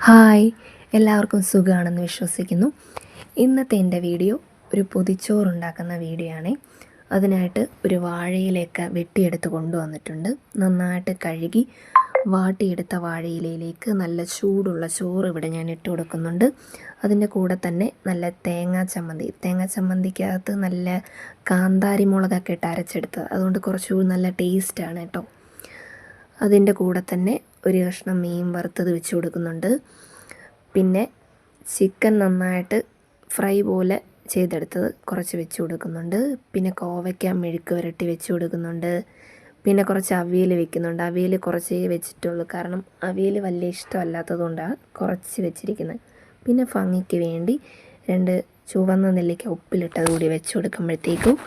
Hi, എല്ലാവർക്കും സുഖമാണെന്ന് വിശ്വസിക്കുന്നു. ഇന്നത്തെ എൻ്റെ വീഡിയോ ഒരു പൊതിച്ചോറുണ്ടാക്കുന്ന വീഡിയോ ആണ്. അതിനായിട്ട് ഒരു വാഴയിലയൊക്കെ വെട്ടിയെടുത്ത് കൊണ്ടുവന്നിട്ടുണ്ട്. നന്നായിട്ട് കഴുകി വാട്ടിയെടുത്ത വാഴയിലയിലേക്ക് നല്ല ചൂടുള്ള ചോറ് ഇവിടെ ഞാൻ ഇട്ട് കൊടുക്കുന്നുണ്ട്. അതിൻ്റെ കൂടെ തന്നെ നല്ല തേങ്ങാ ചമ്മന്തിക്കകത്ത് നല്ല കാന്താരി മുളകൊക്കെ ഇട്ട് അരച്ചെടുത്തത്, അതുകൊണ്ട് കുറച്ചുകൂടി നല്ല ടേസ്റ്റാണ് കേട്ടോ. അതിൻ്റെ കൂടെ തന്നെ ഒരു കഷ്ണം മീൻ വറുത്തത് വെച്ച് കൊടുക്കുന്നുണ്ട്. പിന്നെ ചിക്കൻ നന്നായിട്ട് ഫ്രൈ പോലെ ചെയ്തെടുത്തത് കുറച്ച് വെച്ച് കൊടുക്കുന്നുണ്ട്. പിന്നെ കോവയ്ക്ക മെഴുക്ക് പുരട്ടി വെച്ച് കൊടുക്കുന്നുണ്ട്. പിന്നെ കുറച്ച് അവിയൽ വെക്കുന്നുണ്ട്. അവിയൽ കുറച്ചേ വെച്ചിട്ടുള്ളൂ, കാരണം അവിയൽ വലിയ ഇഷ്ടമല്ലാത്തതുകൊണ്ടാണ് കുറച്ച് വെച്ചിരിക്കുന്നത്. പിന്നെ ഭംഗിക്ക് വേണ്ടി 2 ചുവന്ന നെല്ലിക്ക ഉപ്പിലിട്ടത് കൂടി വെച്ച് കൊടുക്കുമ്പോഴത്തേക്കും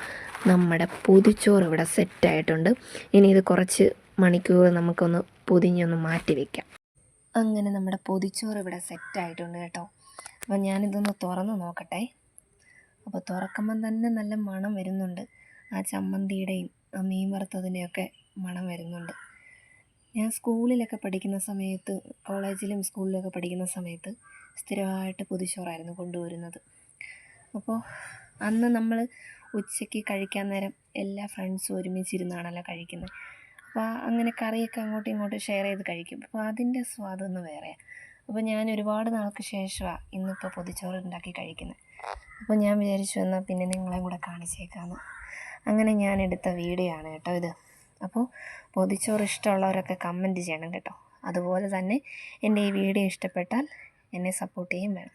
നമ്മുടെ പൊതിച്ചോറ് ഇവിടെ സെറ്റായിട്ടുണ്ട്. ഇനി ഇത് കുറച്ച് മണിക്കൂർ നമുക്കൊന്ന് പൊതിഞ്ഞൊന്ന് മാറ്റി വയ്ക്കാം. അങ്ങനെ നമ്മുടെ പൊതിച്ചോറ് ഇവിടെ സെറ്റായിട്ടുണ്ട് കേട്ടോ. അപ്പോൾ ഞാനിതൊന്ന് തുറന്ന് നോക്കട്ടെ. അപ്പോൾ തുറക്കുമ്പം തന്നെ നല്ല മണം വരുന്നുണ്ട്. ആ ചമ്മന്തിയുടെയും ആ മീൻ വറുത്തതിൻ്റെയൊക്കെ മണം വരുന്നുണ്ട്. ഞാൻ സ്കൂളിലൊക്കെ പഠിക്കുന്ന സമയത്ത്, കോളേജിലും സ്കൂളിലൊക്കെ പഠിക്കുന്ന സമയത്ത് സ്ഥിരമായിട്ട് പൊതിച്ചോറായിരുന്നു കൊണ്ടുവരുന്നത്. അപ്പോൾ അന്ന് നമ്മൾ ഉച്ചയ്ക്ക് കഴിക്കാൻ നേരം എല്ലാ ഫ്രണ്ട്സും ഒരുമിച്ചിരുന്നാണല്ലോ കഴിക്കുന്നത്. അപ്പോൾ അങ്ങനെ കറിയൊക്കെ അങ്ങോട്ടും ഇങ്ങോട്ടും ഷെയർ ചെയ്ത് കഴിക്കും. അപ്പോൾ അതിൻ്റെ സ്വാദൊന്ന് വേറെയാണ്. അപ്പോൾ ഞാൻ ഒരുപാട് നാൾക്ക് ശേഷമാണ് ഇന്നിപ്പോൾ പൊതിച്ചോറ് ഉണ്ടാക്കി കഴിക്കുന്നത്. അപ്പോൾ ഞാൻ വിചാരിച്ചു എന്നാൽ പിന്നെ നിങ്ങളെയും കൂടെ കാണിച്ചേക്കാമെന്ന്. അങ്ങനെ ഞാൻ എടുത്ത വീഡിയോ ആണ് കേട്ടോ ഇത്. അപ്പോൾ പൊതിച്ചോറ് ഇഷ്ടമുള്ളവരൊക്കെ കമൻറ്റ് ചെയ്യണം കേട്ടോ. അതുപോലെ തന്നെ എൻ്റെ ഈ വീഡിയോ ഇഷ്ടപ്പെട്ടാൽ എന്നെ സപ്പോർട്ട് ചെയ്യും വേണം.